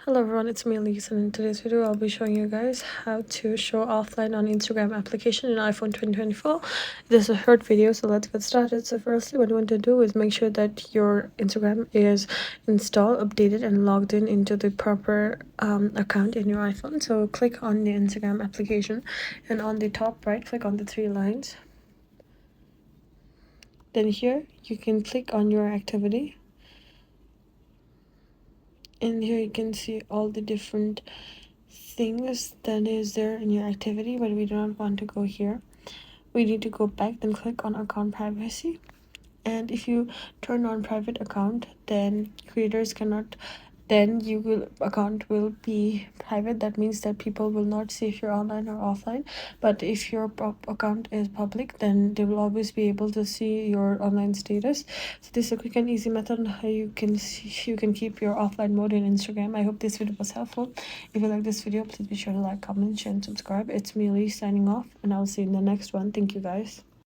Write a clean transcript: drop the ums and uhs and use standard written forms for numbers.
Hello everyone, it's me Elise, and in today's video I'll be showing you guys how to show offline on Instagram application in iPhone 2024. This is a short video, so let's get started. So firstly, what you want to do is make sure that your Instagram is installed, updated, and logged in into the proper account in your iPhone. So click on the Instagram application, and on the top right, click on the three lines. Then here you can click on your activity, and here you can see all the different things that is there in your activity, but we do not want to go here. We need to go back, then click on account privacy, and if you turn on private account, then creators cannot, then account will be private. That means that people will not see if you're online or offline. But if your account is public, then they will always be able to see your online status. So this is a quick and easy method on how you can keep your offline mode in Instagram. I hope this video was helpful. If you like this video, please be sure to like, comment, share, and subscribe. It's me, Lee, signing off, and I'll see you in the next one. Thank you guys.